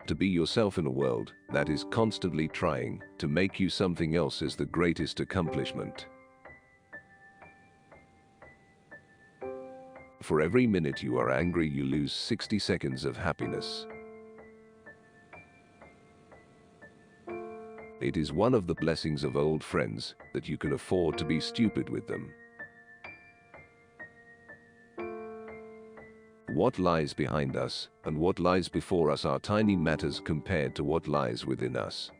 To be yourself in a world that is constantly trying to make you something else is the greatest accomplishment. For every minute you are angry, you lose 60 seconds of happiness. It is one of the blessings of old friends that you can afford to be stupid with them. What lies behind us and what lies before us are tiny matters compared to what lies within us.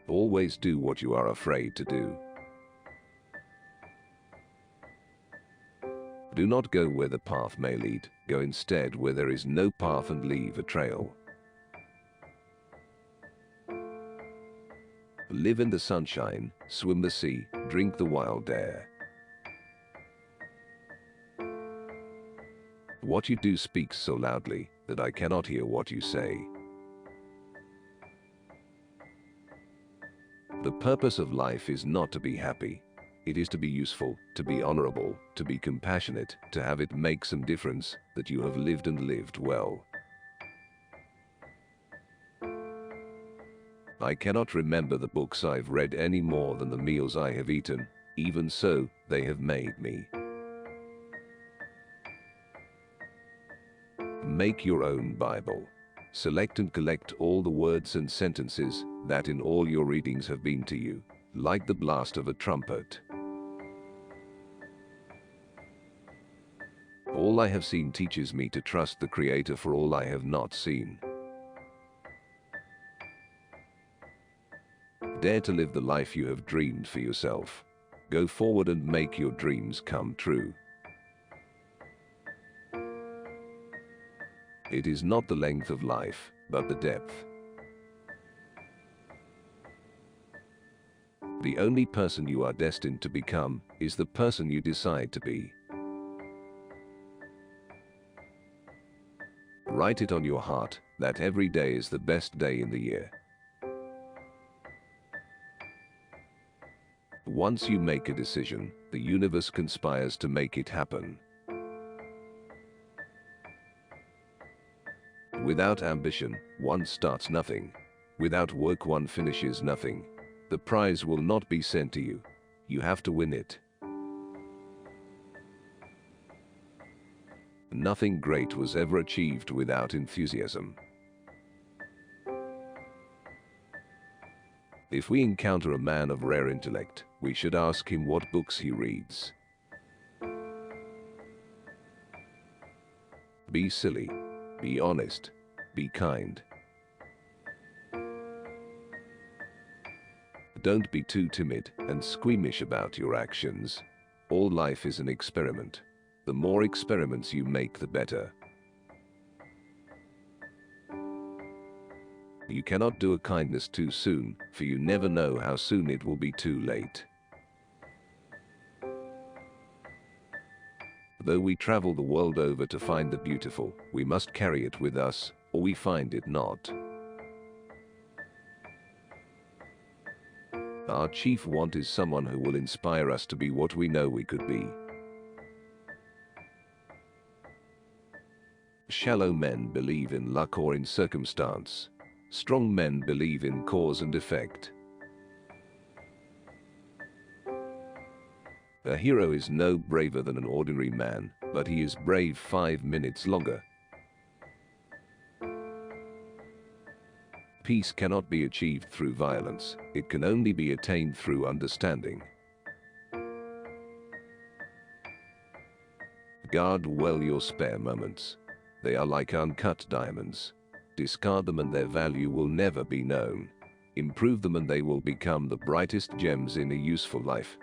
Always do what you are afraid to do. Do not go where the path may lead, go instead where there is no path and leave a trail. Live in the sunshine, swim the sea, drink the wild air. What you do speaks so loudly that I cannot hear what you say. The purpose of life is not to be happy. It is to be useful, to be honorable, to be compassionate, to have it make some difference, that you have lived and lived well. I cannot remember the books I've read any more than the meals I have eaten. Even so, they have made me. Make your own Bible. Select and collect all the words and sentences that in all your readings have been to you, like the blast of a trumpet. All I have seen teaches me to trust the Creator for all I have not seen. Dare to live the life you have dreamed for yourself. Go forward and make your dreams come true. It is not the length of life, but the depth. The only person you are destined to become is the person you decide to be. Write it on your heart that every day is the best day in the year. Once you make a decision, the universe conspires to make it happen. Without ambition, one starts nothing. Without work, one finishes nothing. The prize will not be sent to you. You have to win it. Nothing great was ever achieved without enthusiasm. If we encounter a man of rare intellect, we should ask him what books he reads. Be silly. Be honest. Be kind. Don't be too timid and squeamish about your actions. All life is an experiment. The more experiments you make, the better. You cannot do a kindness too soon, for you never know how soon it will be too late. Though we travel the world over to find the beautiful, we must carry it with us, or we find it not. Our chief want is someone who will inspire us to be what we know we could be. Shallow men believe in luck or in circumstance. Strong men believe in cause and effect. A hero is no braver than an ordinary man, but he is brave 5 minutes longer. Peace cannot be achieved through violence. It can only be attained through understanding. Guard well your spare moments. They are like uncut diamonds. Discard them and their value will never be known. Improve them and they will become the brightest gems in a useful life.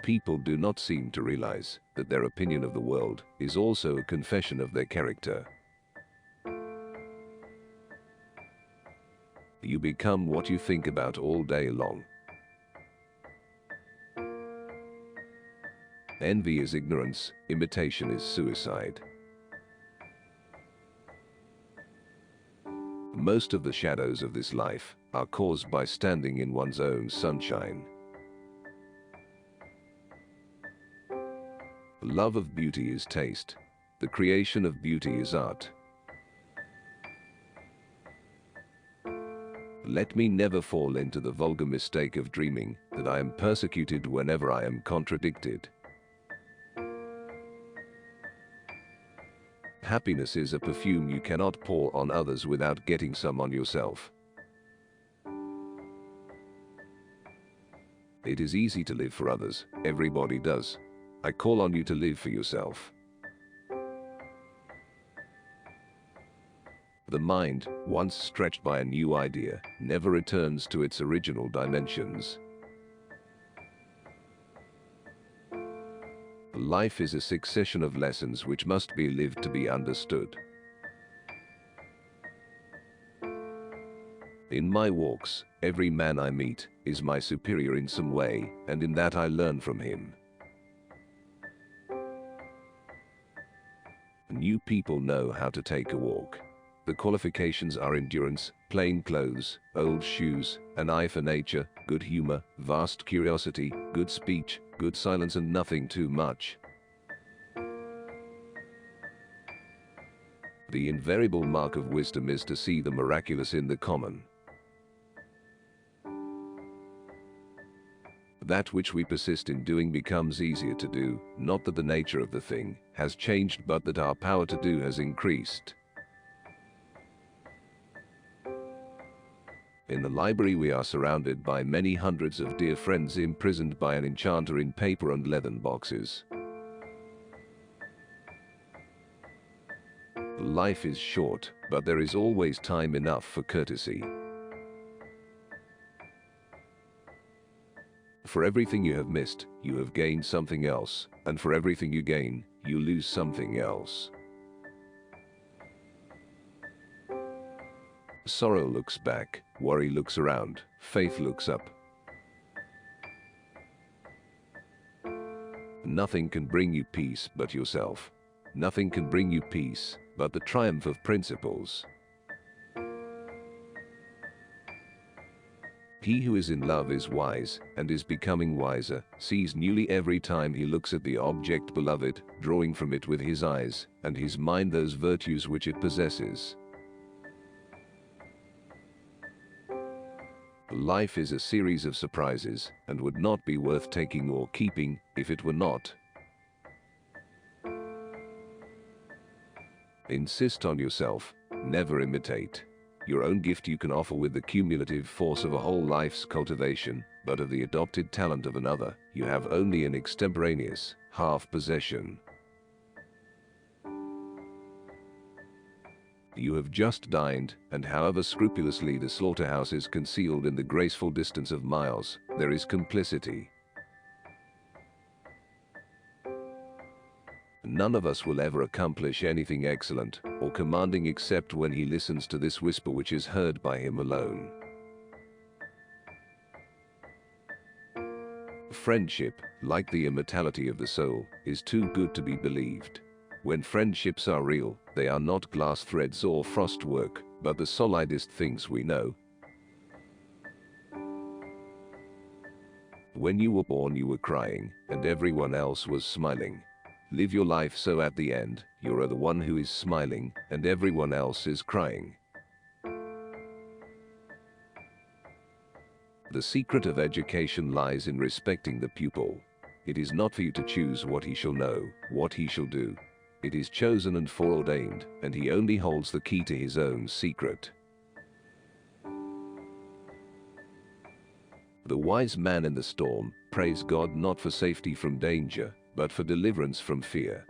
People do not seem to realize that their opinion of the world is also a confession of their character. You become what you think about all day long. Envy is ignorance, imitation is suicide. Most of the shadows of this life are caused by standing in one's own sunshine. The love of beauty is taste. The creation of beauty is art. Let me never fall into the vulgar mistake of dreaming that I am persecuted whenever I am contradicted. Happiness is a perfume you cannot pour on others without getting some on yourself. It is easy to live for others, everybody does. I call on you to live for yourself. The mind, once stretched by a new idea, never returns to its original dimensions. Life is a succession of lessons which must be lived to be understood. In my walks, every man I meet is my superior in some way, and in that I learn from him. New people know how to take a walk. The qualifications are endurance, plain clothes, old shoes, an eye for nature, good humor, vast curiosity, good speech, good silence, and nothing too much. The invariable mark of wisdom is to see the miraculous in the common. That which we persist in doing becomes easier to do, not that the nature of the thing has changed, but that our power to do has increased. In the library we are surrounded by many hundreds of dear friends imprisoned by an enchanter in paper and leathern boxes. Life is short, but there is always time enough for courtesy. For everything you have missed, you have gained something else, and for everything you gain, you lose something else. Sorrow looks back, worry looks around, faith looks up. Nothing can bring you peace but yourself. Nothing can bring you peace but the triumph of principles. He who is in love is wise, and is becoming wiser, sees newly every time he looks at the object beloved, drawing from it with his eyes and his mind those virtues which it possesses. Life is a series of surprises, and would not be worth taking or keeping if it were not. Insist on yourself, never imitate. Your own gift you can offer with the cumulative force of a whole life's cultivation, but of the adopted talent of another, you have only an extemporaneous, half possession. You have just dined, and however scrupulously the slaughterhouse is concealed in the graceful distance of miles, there is complicity. None of us will ever accomplish anything excellent or commanding except when he listens to this whisper which is heard by him alone. Friendship, like the immortality of the soul, is too good to be believed. When friendships are real, they are not glass threads or frostwork, but the solidest things we know. When you were born you were crying, and everyone else was smiling. Live your life so at the end, you are the one who is smiling, and everyone else is crying. The secret of education lies in respecting the pupil. It is not for you to choose what he shall know, what he shall do. It is chosen and foreordained, and he only holds the key to his own secret. The wise man in the storm prays God not for safety from danger, but for deliverance from fear.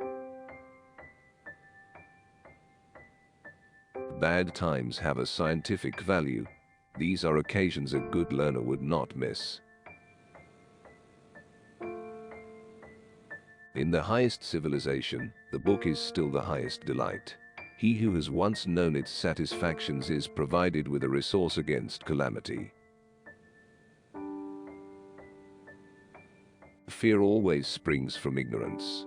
Bad times have a scientific value. These are occasions a good learner would not miss. In the highest civilization, the book is still the highest delight. He who has once known its satisfactions is provided with a resource against calamity. Fear always springs from ignorance.